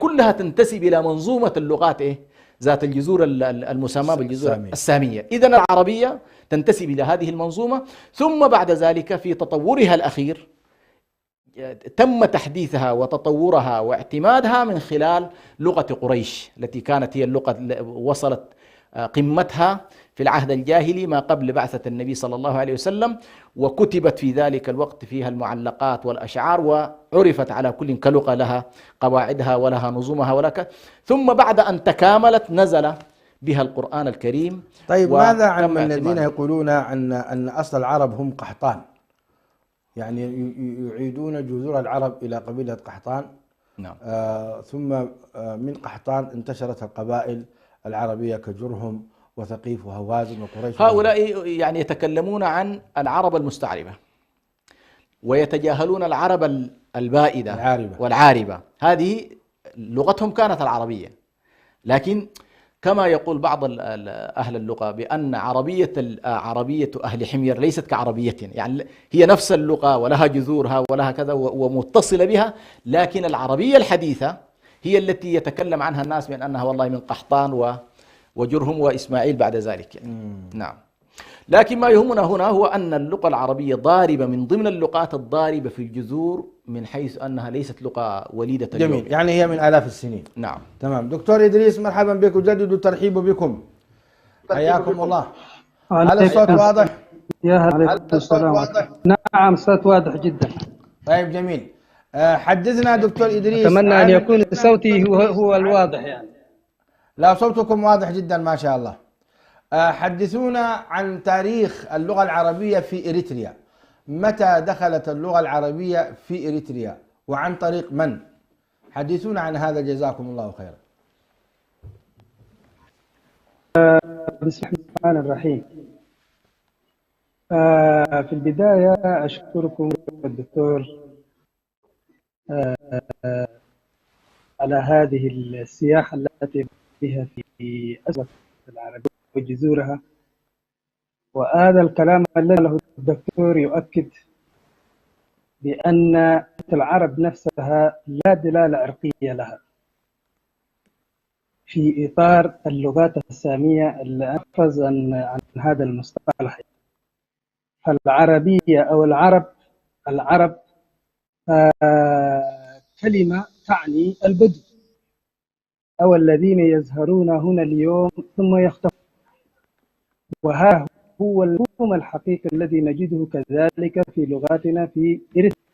كلها تنتسب إلى منظومة اللغات ذات الجذور المسمى بالجذور السامية. إذن العربية تنتسب إلى هذه المنظومة، ثم بعد ذلك في تطورها الأخير تم تحديثها وتطورها واعتمادها من خلال لغة قريش التي كانت هي اللغة وصلت قمتها في العهد الجاهلي ما قبل بعثة النبي صلى الله عليه وسلم، وكتبت في ذلك الوقت فيها المعلقات والأشعار، وعرفت على كل كلغة لها قواعدها ولها نظومها ثم بعد أن تكاملت نزل بها القرآن الكريم. طيب ماذا عن الذين يقولون أن أصل العرب هم قحطان، يعني يعيدون جذور العرب إلى قبيلة قحطان؟ نعم. ثم من قحطان انتشرت القبائل العربية كجرهم وثقيف وهوازن وقريش. هؤلاء يعني يتكلمون عن العرب المستعربة ويتجاهلون العرب البائدة والعاربة. هذه لغتهم كانت العربية، لكن كما يقول بعض أهل اللغة بأن عربية أهل حمير ليست كعربيتنا، يعني هي نفس اللغة ولها جذورها ولها كذا ومتصلة بها، لكن العربية الحديثة هي التي يتكلم عنها الناس بأن أنها والله من قحطان وجرهم وإسماعيل بعد ذلك يعني. نعم. لكن ما يهمنا هنا هو أن اللغة العربية ضاربة من ضمن اللغات الضاربة في الجذور، من حيث أنها ليست لغة وليدة اليوم. جميل، يعني هي من آلاف السنين. نعم. تمام. دكتور إدريس مرحبا بك، أجدد الترحيب بكم، حياكم الله. هل الصوت واضح؟ يا هلا. السلام عليكم. نعم الصوت واضح جدا. طيب جميل. حدثنا دكتور إدريس. أتمنى أن يكون صوتي هو الواضح يعني. لا، صوتكم واضح جدا ما شاء الله. حدثونا عن تاريخ اللغة العربية في إريتريا. متى دخلت اللغة العربية في إريتريا وعن طريق من؟ حدثونا عن هذا جزاكم الله خيرا. بسم الله الرحمن الرحيم. في البداية أشكركم الدكتور على هذه السياحة التي بها في أسوة العربية وجذورها، وهذا الكلام الذي له الدكتور يؤكد بأن العرب نفسها لا دلالة عرقية لها في إطار اللغات السامية اللي أنفذ عن هذا المصطلح. فالعربية أو العرب كلمة تعني البدو أو الذين يظهرون هنا اليوم ثم يختفون، وها هو المفهوم الحقيقي الذي نجده كذلك في لغاتنا في إريتريا.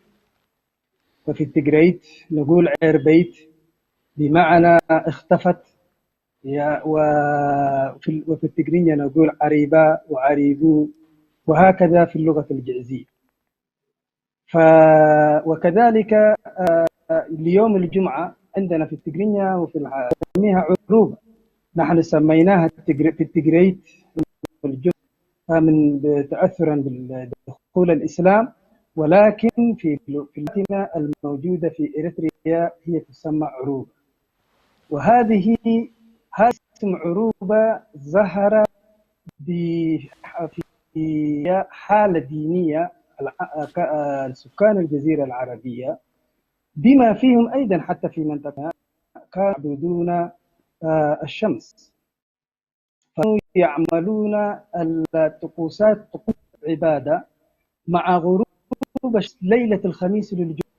وفي التجريت نقول عربيت بمعنى اختفت، وفي التجرينية نقول عريبا وعريبو، وهكذا في اللغة الجعزية. وكذلك اليوم الجمعة عندنا في التجرينية وفي نسميها عروبة، نحن سميناها في التجريت الجمعة من تأثرا بدخول الإسلام، ولكن في لغتنا الموجودة في إريتريا هي تسمى عروبة. وهذه اسم عروبة ظهر في حالة دينية سكان الجزيرة العربية، بما فيهم أيضا حتى في منطقة كانوا يعبدون الشمس، كانوا يعملون الطقوسات طقوس عبادة مع غروب ليلة الخميس للجمعة،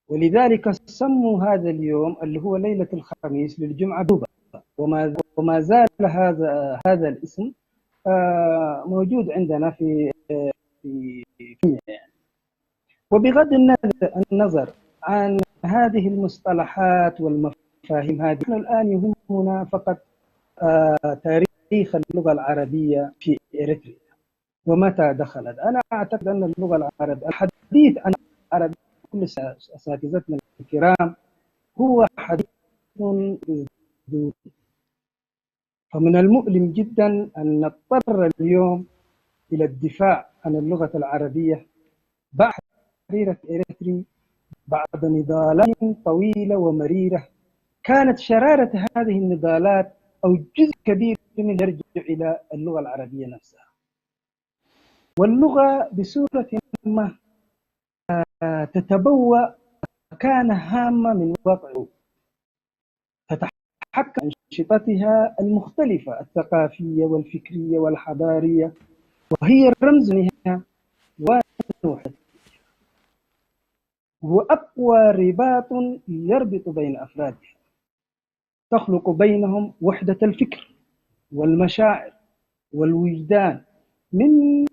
ولذلك سموا هذا اليوم اللي هو ليلة الخميس للجمعة عروبة. وما زال هذا الاسم موجود عندنا في يعني. وبغض النظر عن هذه المصطلحات والمفاهيم هذه، نحن الآن يهمنا فقط تاريخ اللغة العربية في إريتريا ومتى دخلت. أنا أعتقد أن اللغة العربية، الحديث عن العربية كل أساتذتنا الكرام هو حديث دون. فمن المؤلم جدا أن نضطر اليوم إلى الدفاع عن اللغة العربية بعد تحرير إريتريا، بعد نضالات طويلة ومريرة كانت شرارة هذه النضالات أو جزء كبير من يرجع إلى اللغة العربية نفسها. واللغة بصورة ما تتبوأ مكانة هامة من واقع. تتحكم أنشطتها المختلفة الثقافية والفكرية والحضارية، وهي رمز لها ووحدة، وأقوى رباط يربط بين أفرادها، تخلق بينهم وحدة الفكر والمشاعر والوجدان. من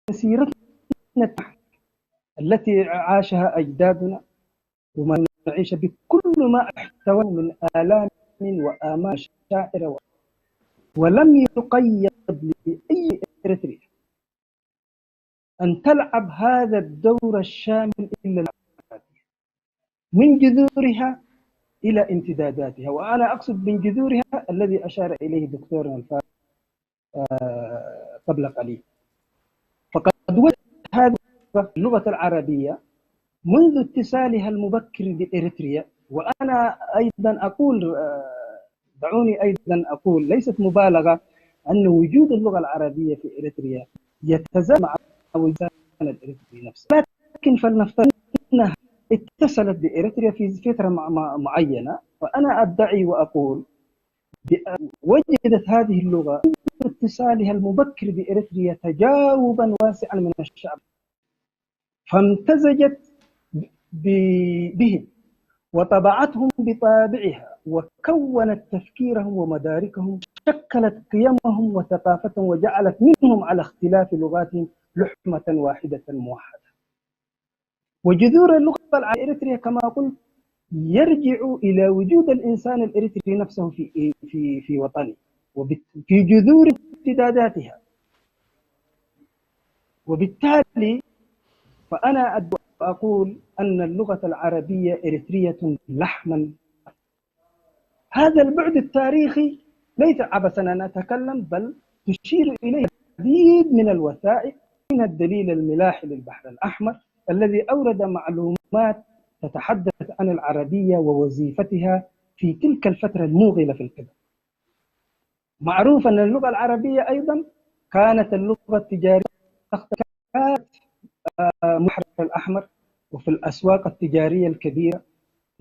مسيرتنا التي عاشها أجدادنا وما نعيش بكل ما احتوى من آلام وآمال شاعرة، ولم يقيد لأي إريتريا أن تلعب هذا الدور الشامل إلا من جذورها إلى امتداداتها. وأنا أقصد من جذورها الذي أشار إليه دكتورنا الفاضل قبل قليل. فقد وجدت هذه اللغة العربية منذ اتصالها المبكر بإريتريا. وأنا أيضا أقول، دعوني أيضا أقول ليست مبالغة أن وجود اللغة العربية في إريتريا يتزامن مع وجود الإريتري نفسه، لكن فلنفترض أنها اتصلت بإريتريا في فترة معينة. وأنا أدعي وأقول وجدت هذه اللغة منذ اتصالها المبكر بإريتريا تجاوبا واسعا من الشعب، فامتزجت بهم وطبعتهم بطابعها، وكونت تفكيرهم ومداركهم، شكلت قيمهم وثقافتهم، وجعلت منهم على اختلاف لغاتهم لحمة واحدة موحدة. وجذور اللغة الإريترية كما قلت يرجع إلى وجود الإنسان الإريتري نفسه في وطنه وفي جذور امتداداتها. وبالتالي فأنا أقول أن اللغة العربية إريترية لحما. هذا البعد التاريخي ليس عبثا أن أتكلم، بل تشير إليه العديد من الوثائق، من الدليل الملاحي للبحر الأحمر الذي أورد معلومات تتحدث عن العربية ووظيفتها في تلك الفترة الموغلة في القدم. معروف أن اللغة العربية أيضا كانت اللغة التجارية كانت البحر الأحمر وفي الأسواق التجارية الكبيرة.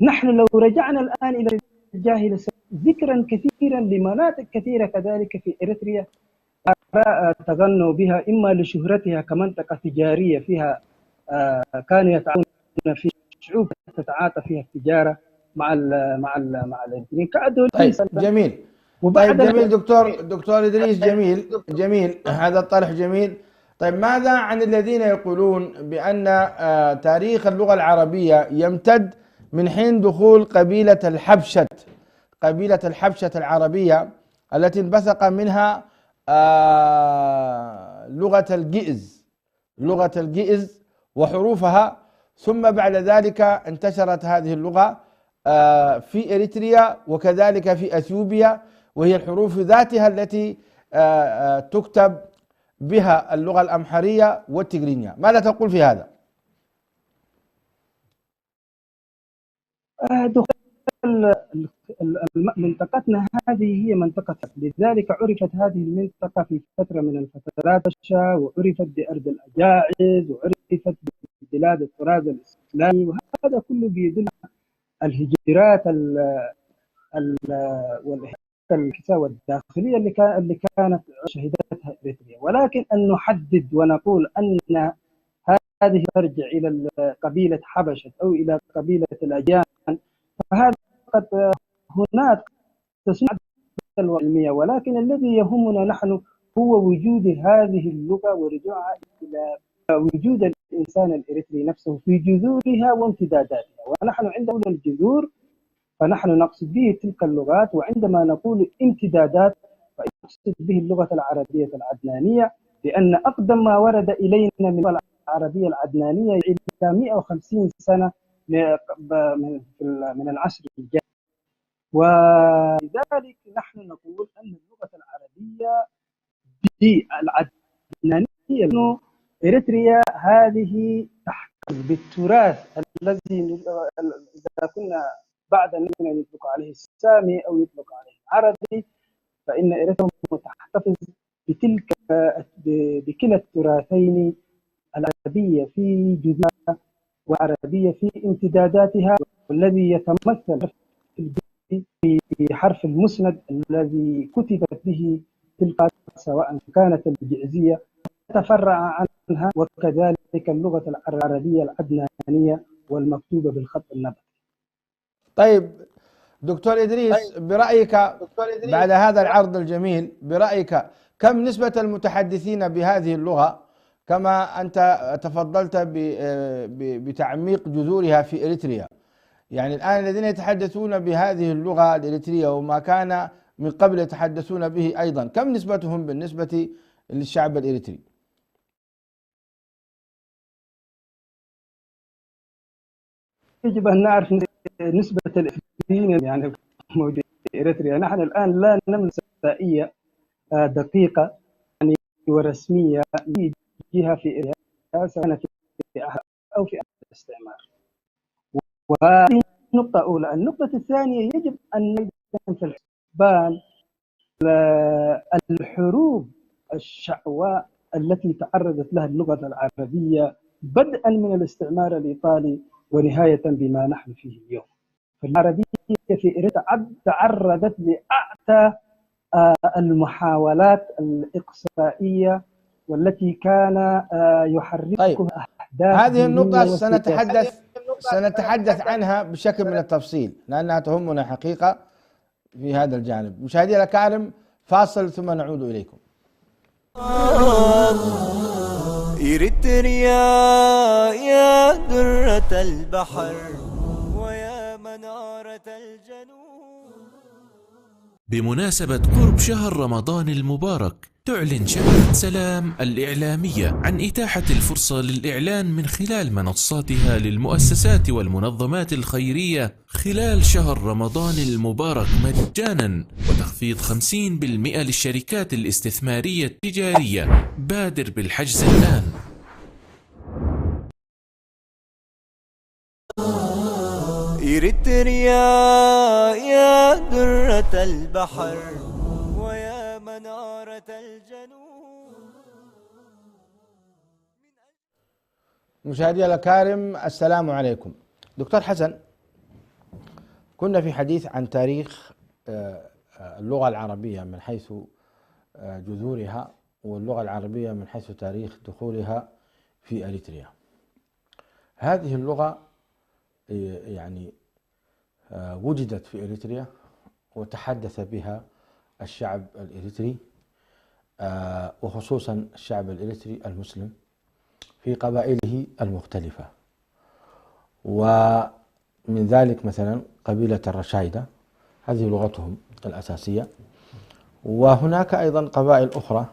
نحن لو رجعنا الآن إلى الجاهلية ذكرا كثيرا لمناطق كثيرة كذلك في إريتريا تغنوا بها، إما لشهرتها كمنطقة تجارية فيها كانوا يتعاونون في شعوب تتعاطى فيها التجارة مع الإريتريين كأدول. طيب جميل. طيب جميل دكتور إدريس، جميل هذا الطرح جميل. طيب ماذا عن الذين يقولون بأن تاريخ اللغة العربية يمتد من حين دخول قبيلة الحبشة العربية التي انبثق منها لغة الجئز وحروفها، ثم بعد ذلك انتشرت هذه اللغة في إريتريا وكذلك في أثيوبيا، وهي الحروف ذاتها التي تكتب بها اللغة الأمحرية والتجرينية. ماذا تقول في هذا؟ منطقتنا هذه هي منطقة، لذلك عرفت هذه المنطقة في فترة من الفترات وعرفت بأرض الأجاعز، وعرفت ببلاد الطراز الإسلامي، وهذا كله بيدل على الهجرات والحساوة الداخلية اللي كانت شهدتها إريتريا. ولكن أن نحدد ونقول أن هذه ترجع إلى قبيلة حبشة أو إلى قبيلة الأجيان، فهذا قد هناك تسمع العلمية، ولكن الذي يهمنا نحن هو وجود هذه اللغة ورجوعها إلى وجود الإنسان الإريتري نفسه في جذورها وامتداداتها. ونحن عندما نقول الجذور فنحن نقصد به تلك اللغات، وعندما نقول امتدادات فنقصد به اللغة العربية العدنانية، لأن أقدم ما ورد إلينا من اللغة العربية العدنانية إلى 150 سنة من العصر الجاهلي. ولذلك نحن نقول أن اللغة العربية العدنانية أنه إريتريا هذه تحتفظ بالتراث الذي إذا كنا بعد أن يطلق عليه السامي أو يطلق عليه العربي، فإن إريتريا تحتفظ بكلا التراثين العربية في جذورها والعربية في امتداداتها، والذي يتمثل في حرف المسند الذي كتبت به تلك، سواء كانت الجعزية تفرع عنها، وكذلك اللغة العربية العدنانية والمكتوبة بالخط النبطي. طيب دكتور إدريس، برأيك بعد هذا العرض الجميل، برأيك كم نسبة المتحدثين بهذه اللغة، كما أنت تفضلت بتعميق جذورها في إريتريا؟ يعني الآن الذين يتحدثون بهذه اللغة الإريترية وما كان من قبل يتحدثون به أيضا، كم نسبتهم بالنسبة للشعب الإريتري؟ يجب أن نعرف نسبة الإثنين يعني موجودة في إريتريا. نحن الآن لا نملك إحصائية دقيقة يعني ورسمية جهة في إريتريا سواء في أو في الاستعمار. وهذه نقطة أولى. النقطة الثانية، يجب أن نجد في الحسبان الحروب الشعواء التي تعرضت لها اللغة العربية بدءا من الاستعمار الإيطالي ونهاية بما نحن فيه اليوم. فالعربية في إريتريا تعرضت لأعتى المحاولات الإقصائية والتي كان يحركها طيب، أحداث هذه النقطة سنتحدث عنها بشكل من التفصيل لأنها تهمنا حقيقة في هذا الجانب. مشاهدينا الكرام، فاصل ثم نعود إليكم. إريتريا يا درة البحر ويا منارة الجنوب. بمناسبة قرب شهر رمضان المبارك، تعلن شبكة سلام الإعلامية عن إتاحة الفرصة للإعلان من خلال منصاتها للمؤسسات والمنظمات الخيرية خلال شهر رمضان المبارك مجانا، وتخفيض 50% للشركات الاستثمارية التجارية. بادر بالحجز الآن. إريتريا يا درة البحر ويا منارة الجنوب. مشاهدينا الكرام، السلام عليكم. دكتور حسن، كنا في حديث عن تاريخ اللغة العربية من حيث جذورها، واللغة العربية من حيث تاريخ دخولها في إريتريا. هذه اللغة يعني وجدت في إريتريا وتحدث بها الشعب الإريتري، وخصوصا الشعب الإريتري المسلم في قبائله المختلفة، ومن ذلك مثلا قبيلة الرشايدة، هذه لغتهم الأساسية، وهناك أيضا قبائل أخرى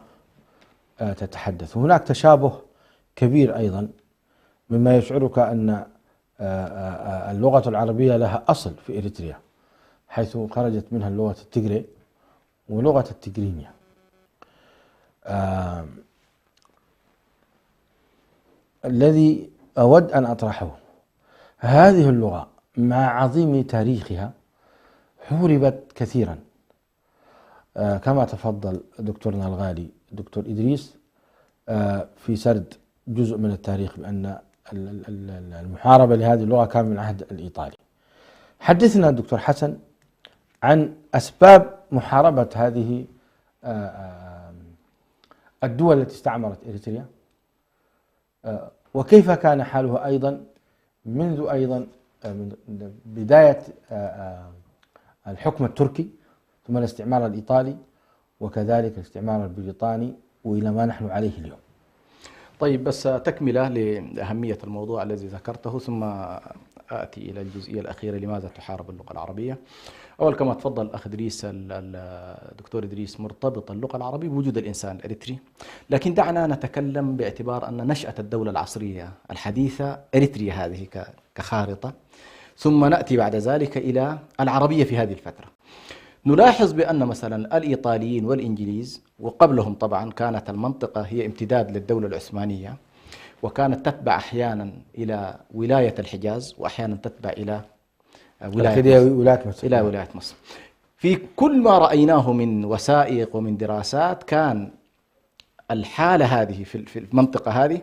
تتحدث. هناك تشابه كبير أيضا مما يشعرك أن اللغة العربية لها أصل في إريتريا، حيث خرجت منها اللغة التيغري ولغة التيغرينيا. الذي أود أن أطرحه، هذه اللغة مع عظيم تاريخها حوربت كثيرا، كما تفضل دكتورنا الغالي دكتور إدريس في سرد جزء من التاريخ بأن المحاربة لهذه اللغة كان من عهد الإيطالي. حدثنا دكتور حسن عن أسباب محاربة هذه الدول التي استعمرت إريتريا، وكيف كان حالها أيضا منذ أيضا من بداية الحكم التركي ثم الاستعمار الإيطالي وكذلك الاستعمار البريطاني وإلى ما نحن عليه اليوم. طيب، بس تكملة لأهمية الموضوع الذي ذكرته، ثم آتي إلى الجزئية الأخيرة لماذا تحارب اللغة العربية. أول كما تفضل الأخ إدريس الدكتور إدريس، مرتبط اللغة العربية بوجود الإنسان الإريتري، لكن دعنا نتكلم باعتبار أن نشأة الدولة العصرية الحديثة إريتريا هذه كخارطة، ثم نأتي بعد ذلك إلى العربية في هذه الفترة. نلاحظ بأن مثلا الإيطاليين والإنجليز وقبلهم طبعا كانت المنطقة هي امتداد للدولة العثمانية، وكانت تتبع أحيانا إلى ولاية الحجاز وأحيانا تتبع إلى ولاية مصر. في كل ما رأيناه من وثائق ومن دراسات كان الحالة هذه في المنطقة هذه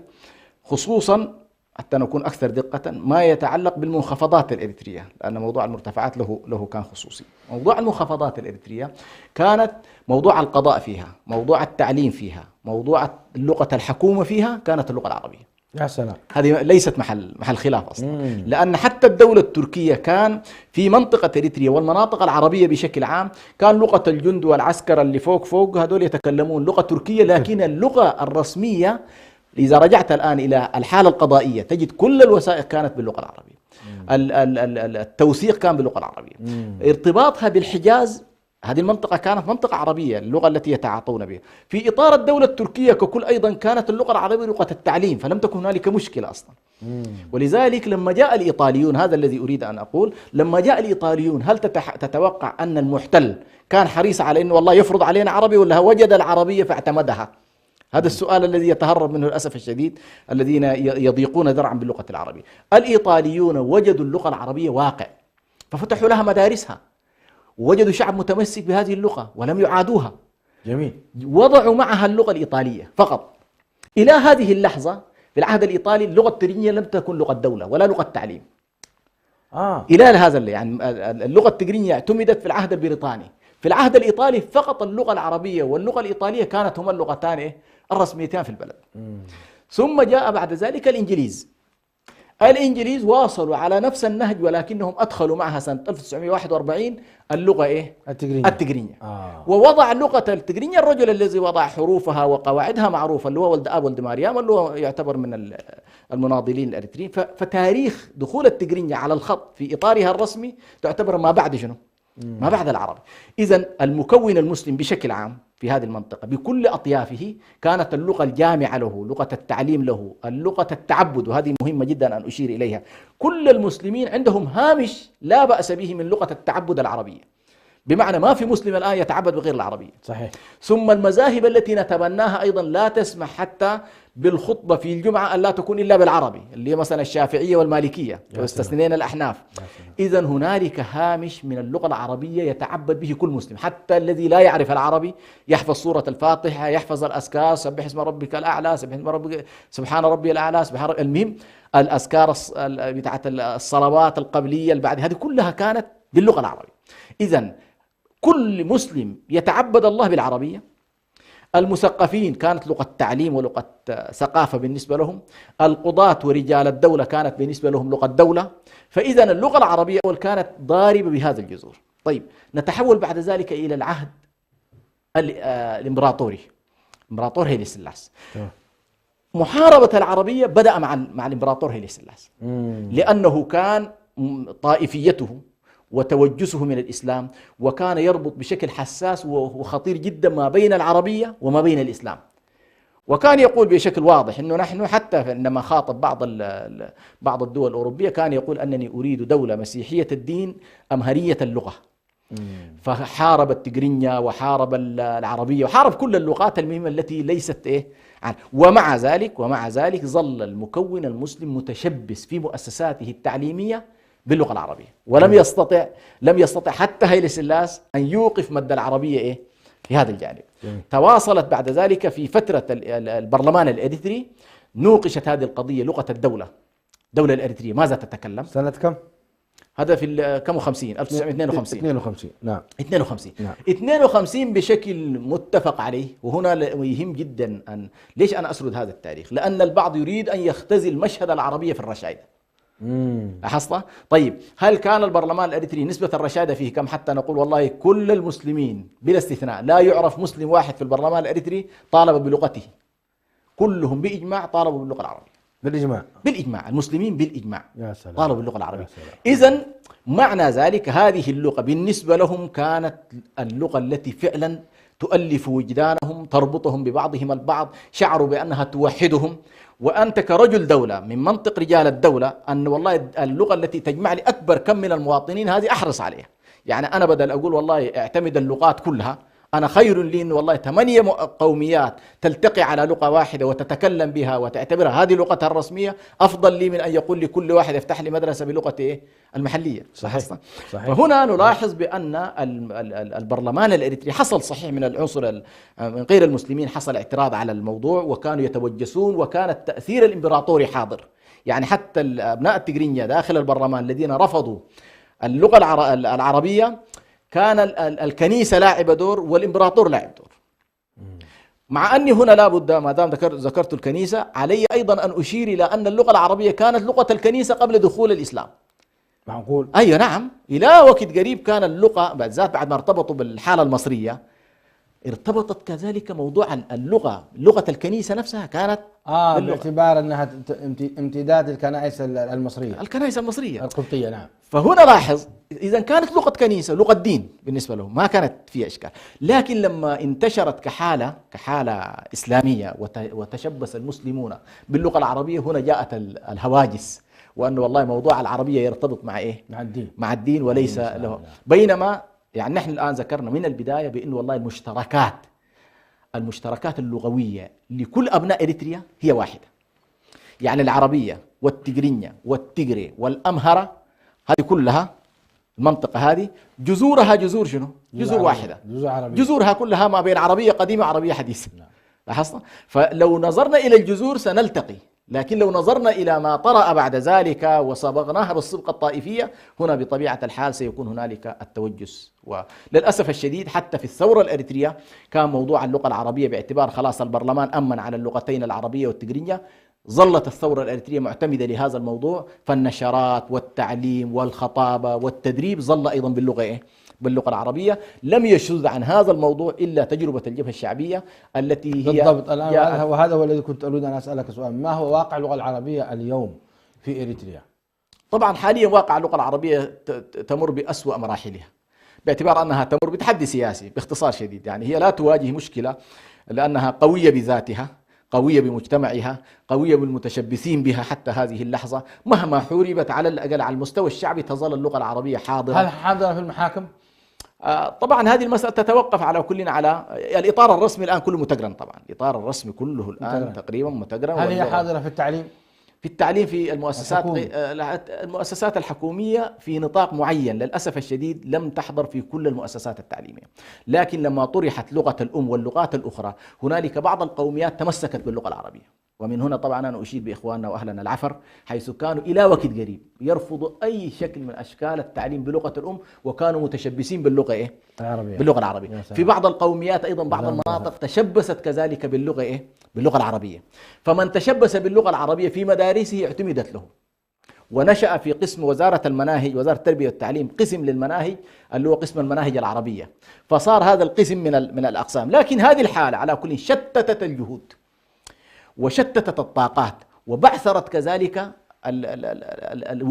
خصوصا حتى نكون أكثر دقة ما يتعلق بالمنخفضات الإريترية، لأن موضوع المرتفعات له كان خصوصي. موضوع المنخفضات الإريترية كانت موضوع القضاء فيها، موضوع التعليم فيها، موضوع لغة الحكومة فيها كانت اللغة العربية. يا سلام. هذه ليست محل خلاف أصلا. لأن حتى الدولة التركية كان في منطقة إريتريا والمناطق العربية بشكل عام كان لغة الجند والعسكر اللي فوق هذول يتكلمون لغة تركية، لكن اللغة الرسمية إذا رجعت الآن إلى الحالة القضائية تجد كل الوثائق كانت باللغة العربية. التوثيق كان باللغة العربية. ارتباطها بالحجاز، هذه المنطقة كانت منطقة عربية، اللغة التي يتعاطون بها. في إطار الدولة التركية ككل أيضا كانت اللغة العربية لغة التعليم، فلم تكن هنالك مشكلة أصلا. ولذلك لما جاء الإيطاليون، هذا الذي أريد أن أقول، لما جاء الإيطاليون هل تتوقع أن المحتل كان حريص على أنه والله يفرض علينا عربي، ولا وجد العربية فاعتمدها؟ هذا السؤال الذي يتهرب منه للأسف الشديد الذين يضيقون ذرعا باللغة العربية. الإيطاليون وجدوا اللغة العربية واقع ففتحوا لها مدارسها، ووجدوا شعب متمسك بهذه اللغة ولم يعادوها. جميل. وضعوا معها اللغة الإيطالية فقط. إلى هذه اللحظة في العهد الإيطالي اللغة الترينية لم تكن لغة دولة ولا لغة تعليم. إلى هذا يعني اللغة التجرينية اعتمدت في العهد البريطاني. في العهد الإيطالي فقط اللغة العربية واللغة الإيطالية كانت هما اللغتان الرسميتان في البلد. ثم جاء بعد ذلك الإنجليز واصلوا على نفس النهج، ولكنهم أدخلوا معها سنة 1941 اللغة التجرينية. ووضع اللغة التجرينية الرجل الذي وضع حروفها وقواعدها معروفة، اللي هو ولد آب ولد مريم، اللي هو يعتبر من المناضلين الأريتريين. فتاريخ دخول التجرينية على الخط في إطارها الرسمي تعتبر ما بعد شنو؟ ما بعد العربي. إذن المكون المسلم بشكل عام في هذه المنطقة بكل أطيافه كانت اللغة الجامعة له، لغة التعليم له، اللغة التعبد، وهذه مهمة جدا أن أشير إليها. كل المسلمين عندهم هامش لا بأس به من لغة التعبد العربية، بمعنى ما في مسلم الآن يتعبد بغير العربية. صحيح. ثم المذاهب التي نتبناها أيضا لا تسمح حتى بالخطبة في الجمعة أن لا تكون إلا بالعربي، اللي هي مثلا الشافعية والمالكية واستثنينا الأحناف. إذا هنالك هامش من اللغة العربية يتعبد به كل مسلم، حتى الذي لا يعرف العربي يحفظ سورة الفاتحة، يحفظ الأذكار، سبح اسم ربك الأعلى، سبحان ربي الأعلى، المهم الأذكار بتاعت الصلوات القبلية اللي بعد هذه كلها كانت باللغة العربية. إذا كل مسلم يتعبد الله بالعربية. المثقفين كانت لغة تعليم ولغة ثقافة بالنسبة لهم. القضاة ورجال الدولة كانت بالنسبة لهم لغة دولة. فإذا اللغة العربية كانت ضاربة بهذا الجذور. طيب نتحول بعد ذلك إلى العهد الإمبراطوري، إمبراطور هيلي سلاس. محاربة العربية بدأ مع الإمبراطور هيلي سلاس، لأنه كان طائفيته وتوجسه من الإسلام، وكان يربط بشكل حساس وخطير جدا ما بين العربية وما بين الإسلام. وكان يقول بشكل واضح أنه نحن حتى عندما خاطب بعض الدول الأوروبية كان يقول أنني أريد دولة مسيحية الدين أمهرية اللغة. فحارب التجرينيا وحارب العربية وحارب كل اللغات المهمة التي ليست ومع ذلك ظل المكون المسلم متشبث في مؤسساته التعليمية باللغة العربية، ولم يستطع حتى هيلي سلاس أن يوقف مد العربية في هذا الجانب. تواصلت بعد ذلك في فترة البرلمان الإريتري، نوقشت هذه القضية، لغة الدولة الإريترية ماذا تتكلم؟ سنة كم؟ هذا في كم 50 1952. 52 نعم 52 بشكل متفق عليه. وهنا يهم جدا ليش أنا أسرد هذا التاريخ؟ لأن البعض يريد أن يختزل مشهد العربية في الرشايدة. لاحظت؟ طيب هل كان البرلمان الأريتري نسبة الرشادة فيه كم حتى نقول والله كل المسلمين بلا استثناء لا يعرف مسلم واحد في البرلمان الأريتري طالب بلغته، كلهم بإجماع طالبوا باللغة العربية. بالإجماع المسلمين بالإجماع طالبوا باللغة العربية. إذن معنى ذلك هذه اللغة بالنسبة لهم كانت اللغة التي فعلا تؤلف وجدانهم، تربطهم ببعضهم البعض، شعروا بأنها توحدهم. وأنت كرجل دولة من منطق رجال الدولة أن والله اللغة التي تجمع لي أكبر كم من المواطنين هذه أحرص عليها. يعني أنا بدل أقول والله اعتمد اللغات كلها، أنا خير لي إن والله 8 قوميات تلتقي على لغة واحدة وتتكلم بها وتعتبرها هذه لغتها الرسمية، أفضل لي من أن يقول لكل واحد افتح لي مدرسة بلغة إيه؟ المحلية. صحيح. صحيح. فهنا نلاحظ بأن البرلمان الإريتري حصل صحيح من العنصر من غير المسلمين حصل اعتراض على الموضوع وكانوا يتوجسون، وكان التأثير الإمبراطوري حاضر. يعني حتى أبناء التجرينيا داخل البرلمان الذين رفضوا اللغة العربية كان الكنيسة لاعبة دور والإمبراطور لاعب دور. مع أني هنا لابد ما دام ذكرت الكنيسة علي أيضا أن أشير إلى أن اللغة العربية كانت لغة الكنيسة قبل دخول الإسلام. معقول؟ أيوة نعم، إلى وقت قريب كان اللغة بالذات بعد ما ارتبطوا بالحالة المصرية ارتبطت كذلك موضوع اللغة، لغة الكنيسة نفسها كانت باعتبار أنها امتداد الكنائس المصرية، الكنائس المصرية القبطية. نعم. فهنا لاحظ إذا كانت لغة كنيسة لغة دين بالنسبة لهم ما كانت فيها إشكال، لكن لما انتشرت كحالة إسلامية وتشبث المسلمون باللغة العربية هنا جاءت الهواجس، وأنه والله موضوع العربية يرتبط مع إيه؟ مع الدين وليس له. بينما يعني نحن الآن ذكرنا من البداية بأنه والله المشتركات اللغوية لكل أبناء إريتريا هي واحدة. يعني العربية والتجرينيا والتجري والأمهرة هذه كلها المنطقة هذه جذورها جذور شنو؟ جذور واحدة، جذورها كلها ما بين عربية قديمة وعربية حديثة. لاحظنا؟ فلو نظرنا إلى الجذور سنلتقي، لكن لو نظرنا إلى ما طرأ بعد ذلك وصبغناها بالصبغة الطائفية هنا بطبيعة الحال سيكون هنالك التوجس. وللأسف الشديد حتى في الثورة الأريترية كان موضوع اللغة العربية باعتبار خلاص البرلمان أمن على اللغتين العربية والتجرينية، ظلت الثورة الأريترية معتمدة لهذا الموضوع، فالنشرات والتعليم والخطابة والتدريب ظل أيضا باللغة العربية. لم يشذ عن هذا الموضوع إلا تجربة الجبهة الشعبية التي هي بالضبط. الآن وهذا هو الذي كنت أريد أن أسألك سؤال، ما هو واقع اللغة العربية اليوم في إريتريا؟ طبعا حاليا واقع اللغة العربية تمر بأسوأ مراحلها باعتبار أنها تمر بتحدي سياسي باختصار شديد. يعني هي لا تواجه مشكلة لأنها قوية بذاتها، قوية بمجتمعها، قوية بالمتشبثين بها حتى هذه اللحظة. مهما حوربت على الأقل على المستوى الشعبي تظل اللغة العربية حاضرة. هل حاضرة في المحاكم؟ طبعا هذه المسألة تتوقف على كلنا على الإطار الرسمي الآن كله متقرن. طبعا الإطار الرسمي كله الآن تقريبا متقرن. هل هي حاضرة في التعليم؟ في التعليم في المؤسسات الحكومية في نطاق معين. للأسف الشديد لم تحضر في كل المؤسسات التعليمية، لكن لما طرحت لغة الأم واللغات الأخرى هنالك بعض القوميات تمسكت باللغة العربية. ومن هنا طبعا أنا أشيد بإخواننا وأهلنا العفر حيث كانوا إلى وقت قريب يرفضوا أي شكل من أشكال التعليم بلغة الأم، وكانوا متشبثين باللغة العربية. باللغة العربية. في بعض القوميات أيضا بعض المناطق تشبثت كذلك باللغة باللغة العربية. فمن تشبث باللغة العربية في مدارسه اعتمدت له، ونشأ في قسم وزارة المناهج، وزارة التربية والتعليم، قسم للمناهج اللي هو قسم المناهج العربية، فصار هذا القسم من الأقسام. لكن هذه الحالة على كل شتتت الجهود وشتتت الطاقات وبعثرت كذلك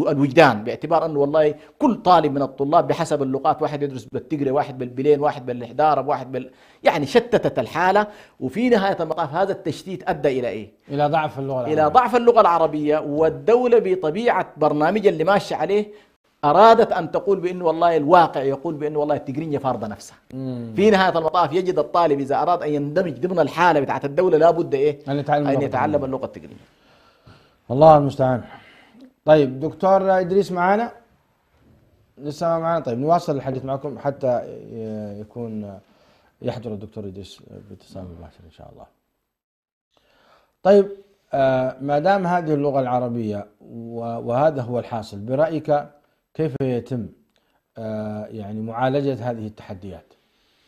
الوجدان، باعتبار أنه والله كل طالب من الطلاب بحسب اللغات، واحد يدرس بالتجري، واحد بالبلين، واحد بالحدارب، واحد يعني شتتت الحالة. وفي نهاية المطاف هذا التشتيت أدى إلى إيه؟ إلى ضعف اللغة العربية. إلى ضعف اللغة العربية. والدولة بطبيعة برنامج اللي ماشي عليه أرادت أن تقول بأنه والله الواقع يقول بأنه والله التجرينية فارضة نفسها. في نهاية المطاف يجد الطالب إذا أراد أن يندمج ضمن الحالة بتاعت الدولة لابد أن يتعلم اللغة التجرينية. الله المستعان. طيب دكتور إدريس معنا؟ لسه ما معنا؟ طيب نواصل الحديث معكم حتى يكون يحضر الدكتور إدريس باتصال مباشر إن شاء الله. طيب ما دام هذه اللغة العربية وهذا هو الحاصل، برأيك كيف يتم يعني معالجة هذه التحديات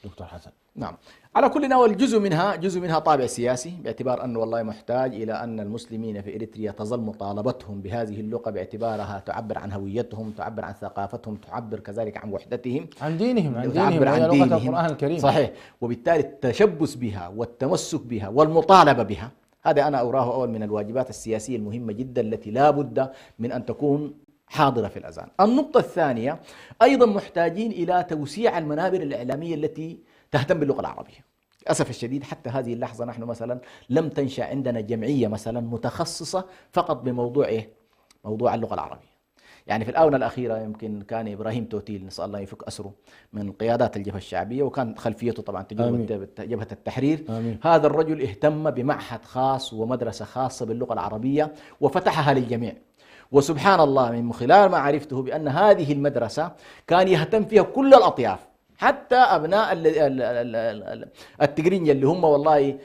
دكتور حسن؟ نعم، على كل نوع جزء منها طابع سياسي، باعتبار أنه والله محتاج إلى أن المسلمين في إريتريا تظل مطالبتهم بهذه اللغة باعتبارها تعبر عن هويتهم، تعبر عن ثقافتهم، تعبر كذلك عن وحدتهم، عن دينهم، وهي لغة القرآن الكريم. صحيح. وبالتالي التشبث بها والتمسك بها والمطالبة بها هذا أنا أراه أول من الواجبات السياسية المهمة جدا التي لا بد من أن تكون حاضرة في الأذهان. النقطة الثانية أيضا محتاجين إلى توسيع المنابر الإعلامية التي تهتم باللغة العربية. للأسف الشديد حتى هذه اللحظة نحن مثلا لم تنشأ عندنا جمعية مثلا متخصصة فقط بموضوع موضوع اللغة العربية. يعني في الآونة الأخيرة يمكن كان إبراهيم توتيل نسأل الله يفك أسره من قيادات الجبهة الشعبية، وكان خلفيته طبعا تجربة جبهة التحرير. آمين. هذا الرجل اهتم بمعهد خاص ومدرسة خاصة باللغة العربية وفتحها للجميع. وسبحان الله من خلال ما عرفته بأن هذه المدرسة كان يهتم فيها كل الأطياف، حتى أبناء التقرينية اللي هم والله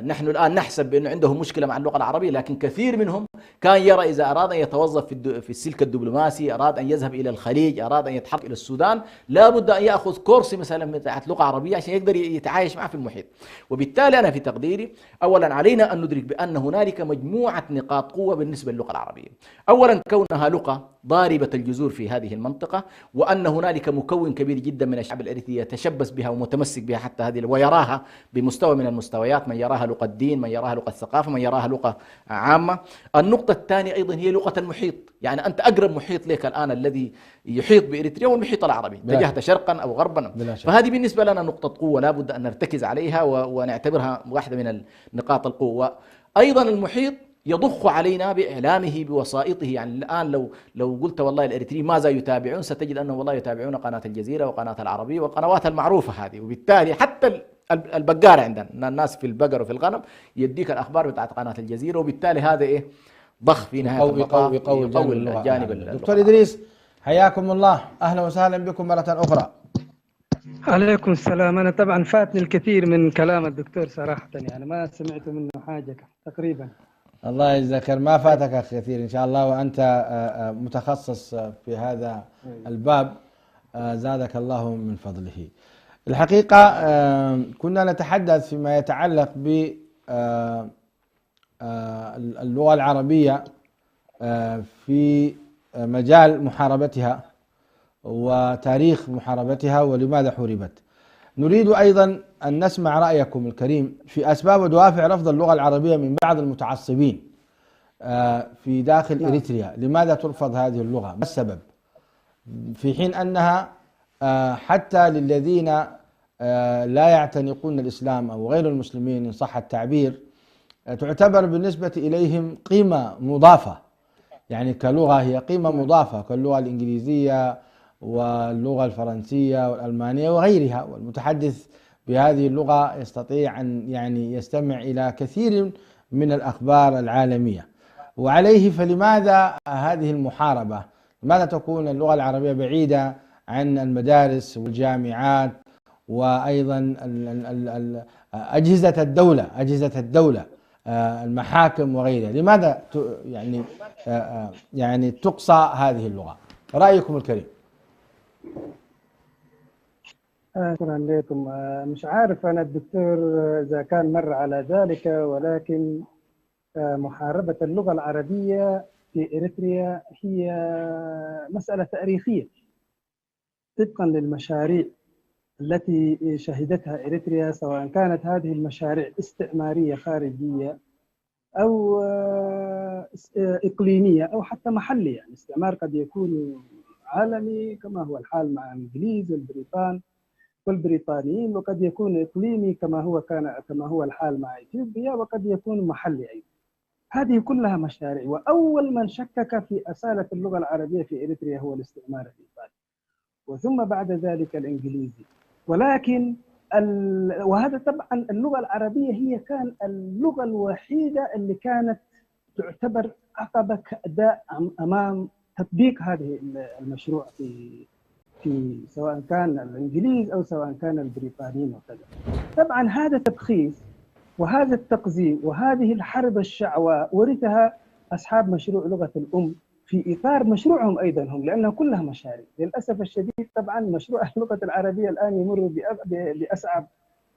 نحن الآن نحسب بأنه عندهم مشكلة مع اللغة العربية، لكن كثير منهم كان يرى إذا أراد أن يتوظف في السلك الدبلوماسي، أراد أن يذهب إلى الخليج، أراد أن يتحرك إلى السودان، لابد أن يأخذ كورس مثلا بتاعة لغة عربية عشان يقدر يتعايش معه في المحيط. وبالتالي أنا في تقديري أولا علينا أن ندرك بأن هنالك مجموعة نقاط قوة بالنسبة للغة العربية. أولا كونها لغة ضاربة الجذور في هذه المنطقة، وأن هنالك مكون كبير جدا من الشعب الإريتري يتشبث بها ومتمسك بها حتى هذه ويراها بمستوى من المستويات، من يراها لغة دين، من يراها لغة ثقافة، من يراها لغة عامة. النقطة الثانية أيضا هي لغة المحيط، يعني أنت أقرب محيط لك الآن الذي يحيط بإريتريا والمحيط العربي، اتجهت شرقا أو غربا، فهذه بالنسبة لنا نقطة قوة لا بد أن نرتكز عليها ونعتبرها واحدة من نقاط القوة. أيضا المحيط يضخ علينا بإعلامه بوسائطه، يعني الآن لو قلت والله الإريتريين ماذا يتابعون ستجد أنهم والله يتابعون قناة الجزيرة وقناة العربية والقنوات المعروفة هذه. وبالتالي حتى البقار عندنا الناس في البقر وفي الغنم يديك الأخبار بتاعت قناة الجزيرة، وبالتالي هذا إيه ضخ في نهاية المطاف يقوي الجانب. دكتور إدريس حياكم الله، أهلا وسهلا بكم مرة أخرى. عليكم السلام. أنا طبعا فاتني الكثير من كلام الدكتور صراحة، يعني ما سمعت منه حاجة تقريبا. الله يجزاك خير، ما فاتك كثير إن شاء الله، وأنت متخصص في هذا الباب، زادك الله من فضله. الحقيقة كنا نتحدث فيما يتعلق باللغة العربية في مجال محاربتها وتاريخ محاربتها ولماذا حوربت. نريد أيضا أن نسمع رأيكم الكريم في أسباب ودوافع رفض اللغة العربية من بعض المتعصبين في داخل إريتريا. لماذا ترفض هذه اللغة؟ ما السبب؟ في حين أنها حتى للذين لا يعتنقون الإسلام أو غير المسلمين إن صح التعبير تعتبر بالنسبة إليهم قيمة مضافة، يعني كلغة هي قيمة مضافة كاللغة الإنجليزية واللغة الفرنسية والألمانية وغيرها، والمتحدث بهذه اللغة يستطيع أن يعني يستمع إلى كثير من الأخبار العالمية. وعليه فلماذا هذه المحاربة؟ لماذا تكون اللغة العربية بعيدة عن المدارس والجامعات وأيضا أجهزة الدولة المحاكم وغيرها؟ لماذا يعني تقصى هذه اللغة؟ رأيكم الكريم. شكرا لكم. مش عارف أنا الدكتور إذا كان مر على ذلك، ولكن محاربة اللغة العربية في إريتريا هي مسألة تاريخية طبقا للمشاريع التي شهدتها إريتريا، سواء كانت هذه المشاريع استعمارية خارجية أو إقليمية أو حتى محلية. يعني الاستعمار قد يكون عالمي كما هو الحال مع الإنجليز والبريطان والبريطانيين، وقد يكون إقليمي كما هو الحال مع إثيوبيا، وقد يكون محلي أيضا. هذه كلها مشاريع، وأول من شكك في أصالة اللغة العربية في إريتريا هو الاستعمار الإيطالي، وثم بعد ذلك الإنجليزي. ولكن وهذا طبعا اللغة العربية هي كان اللغة الوحيدة اللي كانت تعتبر عقبة كأداء أمام تطبيق هذه المشروع في سواء كان الإنجليز أو سواء كان البريطانيين وكذا. طبعا هذا تبخيس وهذا التقزيم وهذه الحرب الشعواء ورثها أصحاب مشروع لغة الأم في إطار مشروعهم أيضا هم، لأنها كلها مشاريع. للأسف الشديد طبعا مشروع اللغة العربية الآن يمر بأصعب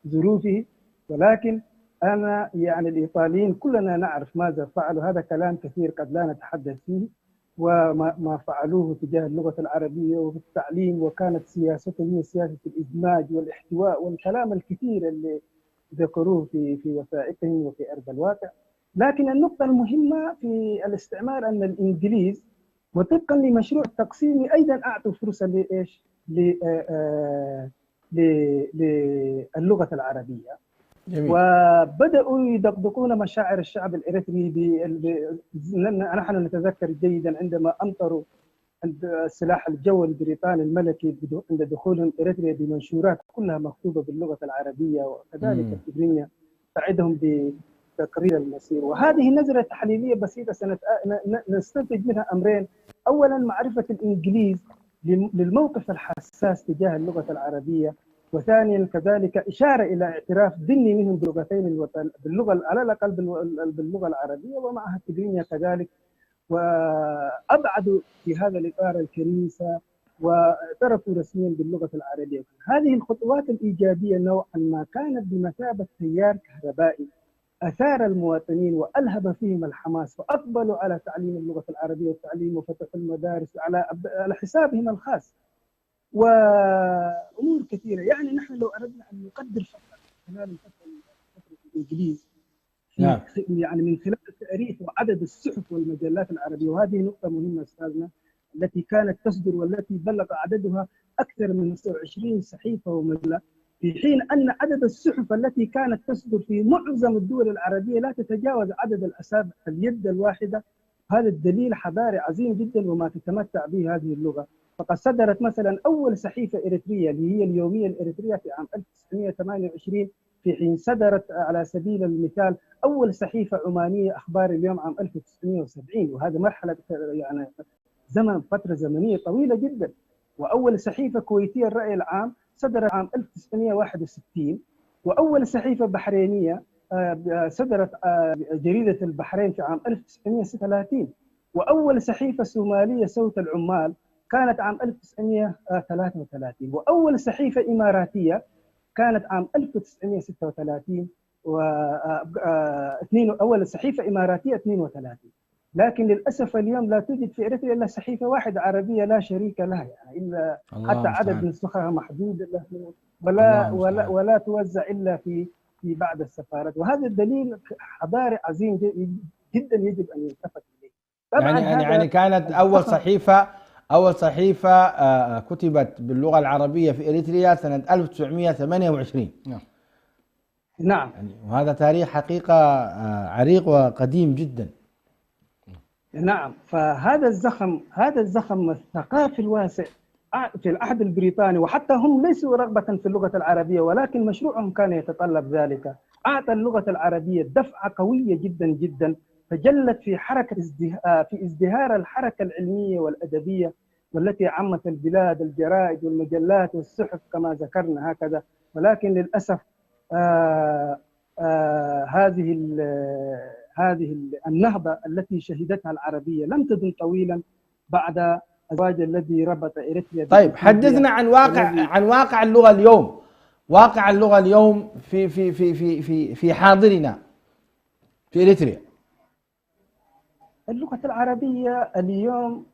ظروفه، ولكن أنا يعني الإيطاليين كلنا نعرف ماذا فعلوا. هذا كلام كثير قد لا نتحدث فيه، وما فعلوه تجاه اللغة العربية وفي التعليم، وكانت سياستهم هي سياسة الإدماج والاحتواء والكلام الكثير اللي ذكروه في وثائقهم وفي أرض الواقع. لكن النقطة المهمة في الاستعمار أن الإنجليز وطبقا لمشروع تقسيمي أيضا أعطوا فرصة لإيش؟ للغة العربية. جميل. وبدأوا يدقدقون مشاعر الشعب الإريتري. نحن نتذكر جيدا عندما أمطروا السلاح الجوي البريطاني الملكي عند دخولهم إريتريا بمنشورات كلها مكتوبة باللغة العربية، وكذلك التجرينية تساعدهم بتقرير المصير. وهذه نظرة تحليلية بسيطة نستنتج منها أمرين: أولا معرفة الإنجليز للموقف الحساس تجاه اللغة العربية، وثانيا كذلك إشارة إلى اعتراف ضمني منهم بلغتين باللغة على الأقل باللغة العربية ومعها التجرينية كذلك، وأبعدوا في هذا الإطار الكنيسة واعترفوا رسميا باللغة العربية. هذه الخطوات الإيجابية نوعا ما كانت بمثابة تيار كهربائي أثار المواطنين وألهب فيهم الحماس، وأقبلوا على تعليم اللغة العربية والتعليم وفتح المدارس على حسابهم الخاص وأمور كثيرة. يعني نحن لو أردنا أن نقدر فقط خلال فترة الإنجليز نعم. يعني من خلال التاريخ وعدد الصحف والمجلات العربية، وهذه نقطة مهمة أستاذنا، التي كانت تصدر والتي بلغ عددها أكثر من 20 صحيفة ومجلة، في حين أن عدد الصحف التي كانت تصدر في معظم الدول العربية لا تتجاوز عدد الأصابع اليد الواحدة. هذا الدليل حضاري عظيم جدا وما تتمتع به هذه اللغة. فقد صدرت مثلا أول صحيفة إريترية اللي هي اليومية الإريترية في عام 1928، في حين صدرت على سبيل المثال أول صحيفة عمانية أخبار اليوم عام 1970، وهذا مرحلة يعني فترة زمنية طويلة جدا. وأول صحيفة كويتية الرأي العام صدرت عام 1961، وأول صحيفة بحرينية صدرت جريدة البحرين في عام 1936، وأول صحيفة صومالية صوت العمال كانت عام 1933، وأول صحيفة إماراتية كانت عام 1936 أول صحيفة إماراتية 32. لكن للأسف اليوم لا توجد في إريتريا إلا صحيفة واحدة عربية لا شريك لها، يعني إلا حتى عدد نسخها محدود ولا توزع إلا في بعض السفارات. وهذا الدليل حضاري عظيم جدا يجب أن يلتفت إليه. يعني كانت أول صحيفة كتبت باللغة العربية في إريتريا سنة 1928. نعم. يعني وهذا تاريخ حقيقة عريق وقديم جدا. نعم. فهذا الزخم الثقافي الواسع في العهد البريطاني، وحتى هم ليسوا رغبة في اللغة العربية ولكن مشروعهم كان يتطلب ذلك، أعطى اللغة العربية دفعة قوية جدا جدا، فجلت في ازدهار الحركة العلمية والأدبية والتي عمت البلاد، الجرائد والمجلات والصحف كما ذكرنا هكذا. ولكن للأسف هذه النهضة التي شهدتها العربية لم تدم طويلا بعد الزواج الذي ربط إريتريا. طيب حدثنا عن واقع اللغة اليوم، واقع اللغة اليوم في حاضرنا في إريتريا. اللغة العربية اليوم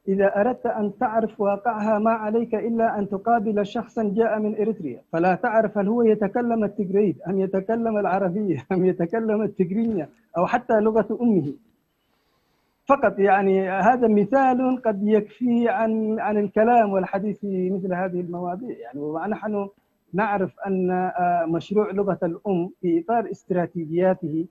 إذا أردت أن تعرف واقعها ما عليك إلا أن تقابل شخصا جاء من إريتريا، فلا تعرف هل هو يتكلم التجريد أم يتكلم العربية أم يتكلم التجرينية أو حتى لغة أمه فقط. يعني هذا مثال قد يكفي عن الكلام والحديث في مثل هذه المواضيع. يعني ونحن نعرف أن مشروع لغة الأم في إطار استراتيجياته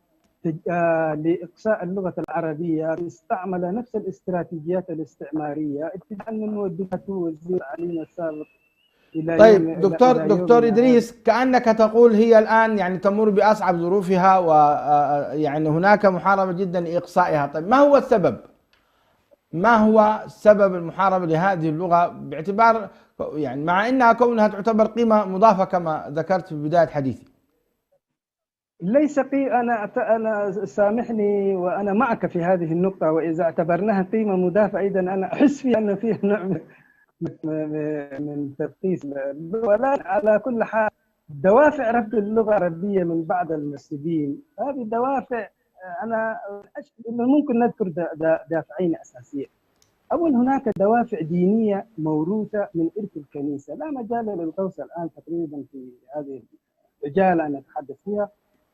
لإقصاء اللغة العربية استعمل نفس الاستراتيجيات الاستعمارية ابتداء من ودته وزير التعليم السابق إلى طيب دكتور إدريس، كأنك تقول هي الآن يعني تمر بأصعب ظروفها ويعني هناك محاربة جدا لإقصائها. طيب ما هو سبب المحاربة لهذه اللغة باعتبار يعني مع أنها كونها تعتبر قيمة مضافة كما ذكرت في بداية حديثي؟ ليس أنا سامحني وأنا معك في هذه النقطة، وإذا اعتبرناها قيمة مضافة أيضا أنا أحس في أن فيها نوع من ترخيص. ولا على كل حال دوافع رفض اللغة العربية من بعض المسلمين، هذه الدوافع أنا ممكن نذكر دافعين أساسيين. أول هناك دوافع دينية موروثة من إرث الكنيسة، لا مجال للغوص الآن تقريبا في هذه المجال أن نتحدث فيها،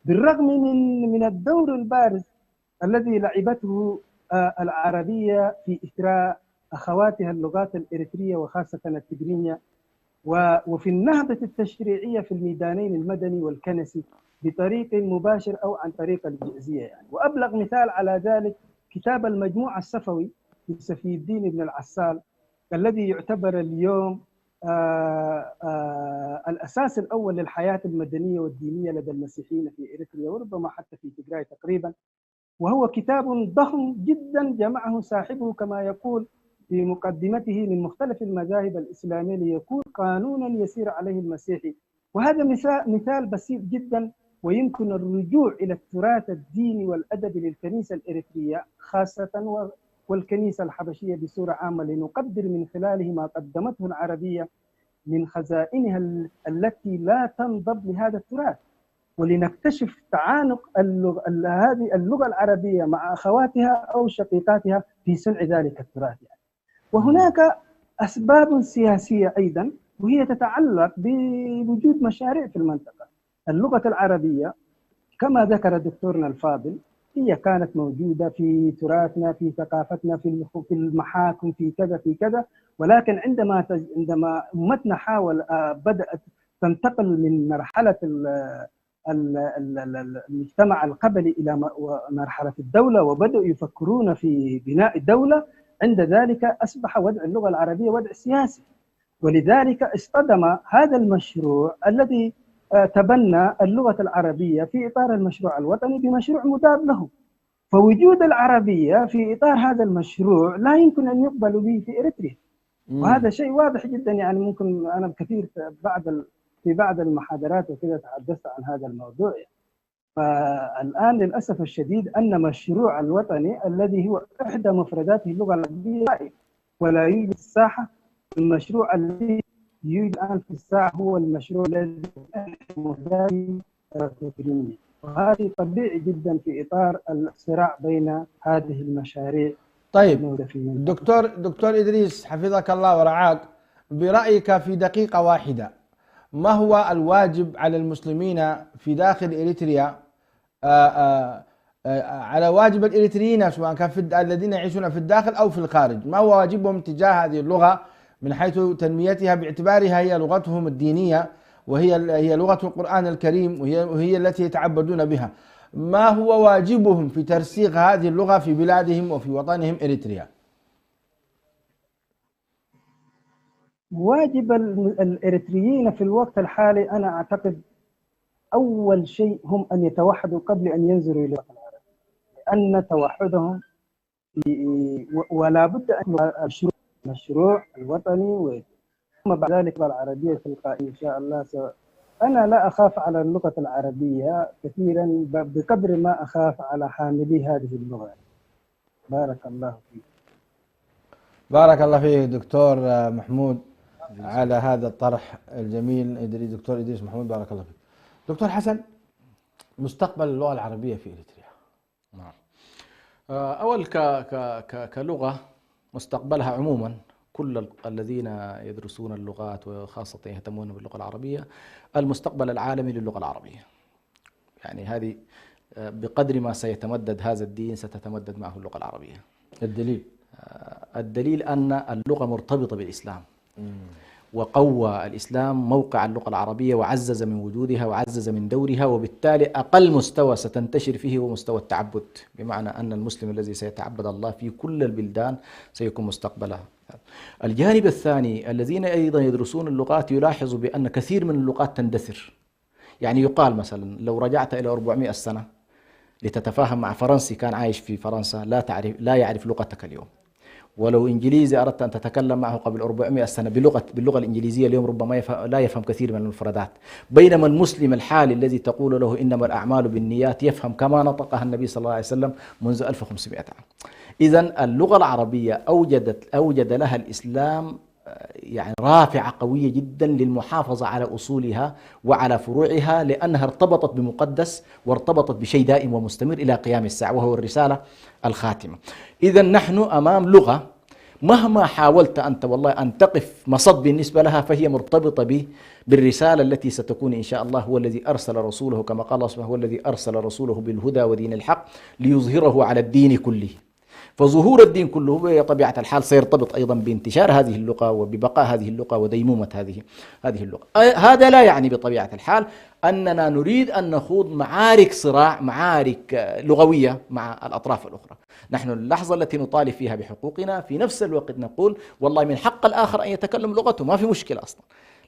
بالرغم من الدور البارز الذي لعبته العربية في إثراء أخواتها اللغات الإريترية وخاصة التجرينية، وفي النهضة التشريعية في الميدانين المدني والكنسي بطريق مباشر أو عن طريق الجزية. يعني وأبلغ مثال على ذلك كتاب المجموع الصفوي لسفي الدين بن العسال الذي يعتبر اليوم الأساس الأول للحياة المدنية والدينية لدى المسيحيين في إريتريا وربما حتى في تيغراي تقريبا، وهو كتاب ضخم جدا جمعه صاحبه كما يقول في مقدمته من مختلف المذاهب الإسلامية ليكون قانونا يسير عليه المسيحي. وهذا مثال بسيط جدا، ويمكن الرجوع إلى التراث الديني والأدبي للكنيسة الإريترية خاصة والكنيسة الحبشية بصورة عامة، لنقدر من خلاله ما قدمته العربية من خزائنها التي لا تنضب لهذا التراث، ولنكتشف تعانق هذه اللغة العربية مع أخواتها أو شقيقاتها في صنع ذلك التراث يعني. وهناك أسباب سياسية أيضا، وهي تتعلق بوجود مشاريع في المنطقة. اللغة العربية كما ذكر دكتورنا الفاضل هي كانت موجودة في تراثنا، في ثقافتنا، في المحاكم، في كذا في كذا، ولكن عندما أمتنا بدأت تنتقل من مرحلة المجتمع القبلي إلى مرحلة الدولة، وبدأوا يفكرون في بناء الدولة، عند ذلك أصبح وضع اللغة العربية وضع سياسي. ولذلك اصطدم هذا المشروع الذي تبنى اللغة العربية في إطار المشروع الوطني بمشروع مضاد له. فوجود العربية في إطار هذا المشروع لا يمكن أن يقبل به في إريتريا، وهذا شيء واضح جدا يعني. ممكن أنا كثير في بعض المحاضرات وكذا تحدثت عن هذا الموضوع يعني. فالآن للأسف الشديد أن مشروع الوطني الذي هو إحدى مفرداته اللغة العربية ولا يوجد الساحة. المشروع الذي يوجد الآن في الساحة هو المشروع الذي تكريمية، وهذه طبيعي جدا في إطار الصراع بين هذه المشاريع. طيب دكتور إدريس حفظك الله ورعاك، برأيك في دقيقة واحدة ما هو الواجب على المسلمين في داخل إريتريا، على واجب الإريتريين سواء كان الذين يعيشون في الداخل أو في الخارج، ما هو واجبهم تجاه هذه اللغة من حيث تنميتها باعتبارها هي لغتهم الدينية، وهي لغة القرآن الكريم، وهي التي يتعبدون بها. ما هو واجبهم في ترسيخ هذه اللغة في بلادهم وفي وطنهم إريتريا؟ واجب الإريتريين في الوقت الحالي أنا أعتقد أول شيء هم أن يتوحدوا قبل أن ينظروا إلى الوطن العربي، لأن توحدهم ولا بد أن المشروع الوطني ثم بعد ذلك العربية تلقائية إن شاء الله. أنا لا أخاف على اللغة العربية كثيرا بقدر ما أخاف على حاملي هذه اللغة. بارك الله فيك. بارك الله فيك دكتور محمود على هذا الطرح الجميل. دكتور إدريس محمود بارك الله فيك. دكتور حسن، مستقبل اللغة العربية في إريتريا. نعم. أول كلغة مستقبلها عموما كل الذين يدرسون اللغات وخاصة يهتمون باللغة العربية، المستقبل العالمي للغة العربية. يعني هذه بقدر ما سيتمدد هذا الدين ستتمدد معه اللغة العربية. الدليل أن اللغة مرتبطة بالإسلام، وقوى الإسلام موقع اللغة العربية وعزز من وجودها وعزز من دورها، وبالتالي أقل مستوى ستنتشر فيه هو مستوى التعبد، بمعنى أن المسلم الذي سيتعبد الله في كل البلدان سيكون مستقبلها. الجانب الثاني الذين أيضا يدرسون اللغات يلاحظوا بأن كثير من اللغات تندثر. يعني يقال مثلا لو رجعت إلى 400 سنة لتتفاهم مع فرنسي كان عايش في فرنسا لا يعرف لغتك اليوم، ولو إنجليزي أردت أن تتكلم معه قبل 400 سنة باللغة الإنجليزية اليوم ربما لا يفهم كثير من المفردات، بينما المسلم الحالي الذي تقول له إنما الأعمال بالنيات يفهم كما نطقها النبي صلى الله عليه وسلم منذ 1500 عام. إذن اللغة العربية أوجد لها الإسلام يعني رافعة قوية جدا للمحافظة على أصولها وعلى فروعها، لأنها ارتبطت بمقدس وارتبطت بشيء دائم ومستمر إلى قيام الساعة وهو الرسالة الخاتمة. إذن نحن أمام لغة مهما حاولت أنت والله أن تقف مصد بالنسبة لها فهي مرتبطة بالرسالة التي ستكون إن شاء الله. هو الذي أرسل رسوله كما قال الله سبحانه، هو الذي أرسل رسوله بالهدى ودين الحق ليظهره على الدين كله. فظهور الدين كله بطبيعة الحال سيرتبط أيضا بانتشار هذه اللغة وببقاء هذه اللغة وديمومة هذه اللغة. هذا لا يعني بطبيعة الحال أننا نريد أن نخوض معارك صراع، معارك لغوية مع الأطراف الأخرى. نحن اللحظة التي نطالب فيها بحقوقنا في نفس الوقت نقول والله من حق الآخر أن يتكلم لغته، ما في مشكلة أصلا،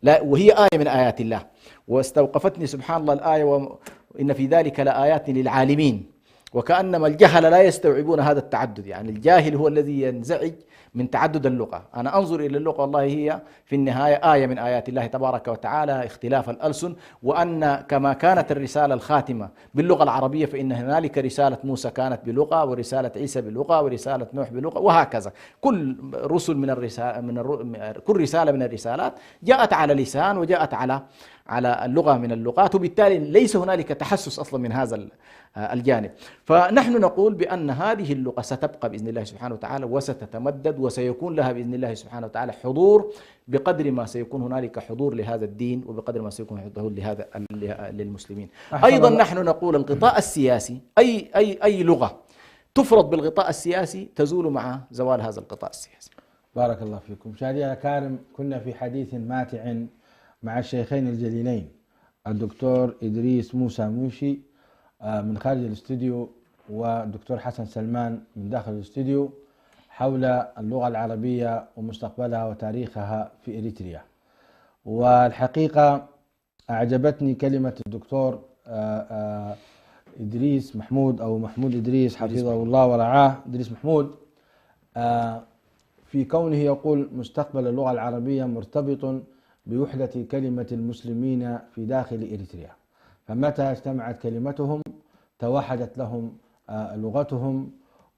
لا، وهي آية من آيات الله. واستوقفتني سبحان الله الآية وإن في ذلك لآيات للعالمين، وكأنما الجهل لا يستوعبون هذا التعدد. يعني الجاهل هو الذي ينزعج من تعدد اللغة. أنا أنظر إلى اللغة والله هي في النهاية آية من آيات الله تبارك وتعالى، اختلاف الألسن، وأن كما كانت الرسالة الخاتمة باللغة العربية فإن هنالك رسالة موسى كانت بلغة، ورسالة عيسى بلغة، ورسالة نوح بلغة، وهكذا. كل رسل من الرسالة كل رسالة من الرسالات جاءت على لسان وجاءت على اللغة من اللغات، وبالتالي ليس هنالك تحسس أصلا من هذا الجانب. فنحن نقول بأن هذه اللغة ستبقى بإذن الله سبحانه وتعالى وستتمدد، وسيكون لها بإذن الله سبحانه وتعالى حضور بقدر ما سيكون هنالك حضور لهذا الدين، وبقدر ما سيكون حضور للمسلمين. أيضا نحن نقول الغطاء السياسي، أي لغة تفرض بالغطاء السياسي تزول مع زوال هذا الغطاء السياسي. بارك الله فيكم. مشاهدينا الكرام، كنا في حديث ماتع مع الشيخين الجليلين الدكتور إدريس موسى موشي من خارج الاستوديو، والدكتور حسن سلمان من داخل الاستوديو، حول اللغة العربية ومستقبلها وتاريخها في إريتريا. والحقيقة أعجبتني كلمة الدكتور إدريس محمود أو محمود إدريس حفظه الله ورعاه، إدريس محمود، في كونه يقول مستقبل اللغة العربية مرتبط بوحدة كلمة المسلمين في داخل إريتريا، فمتى اجتمعت كلمتهم توحدت لهم لغتهم،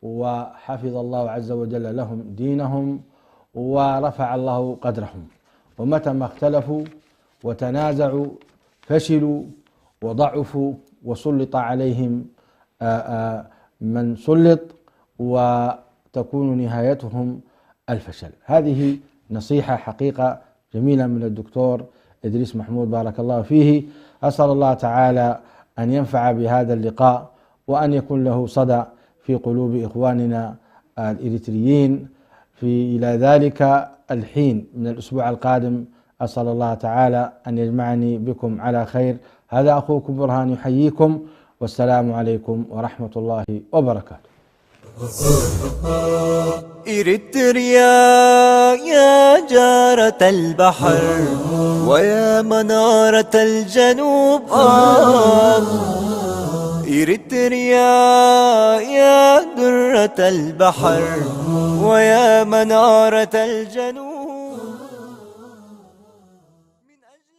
وحفظ الله عز وجل لهم دينهم، ورفع الله قدرهم. ومتى ما اختلفوا وتنازعوا فشلوا وضعفوا، وسلط عليهم من سلط، وتكون نهايتهم الفشل. هذه نصيحة حقيقة جميلة من الدكتور إدريس محمود، بارك الله فيه. أسأل الله تعالى أن ينفع بهذا اللقاء، وأن يكون له صدى في قلوب إخواننا الإريتريين إلى ذلك الحين من الأسبوع القادم. أسأل الله تعالى أن يجمعني بكم على خير. هذا أخوكم برهان يحييكم، والسلام عليكم ورحمة الله وبركاته. إريتريا يا جارة البحر ويا منارة الجنوب، إريتريا يا درة البحر ويا منارة الجنوب. من أجل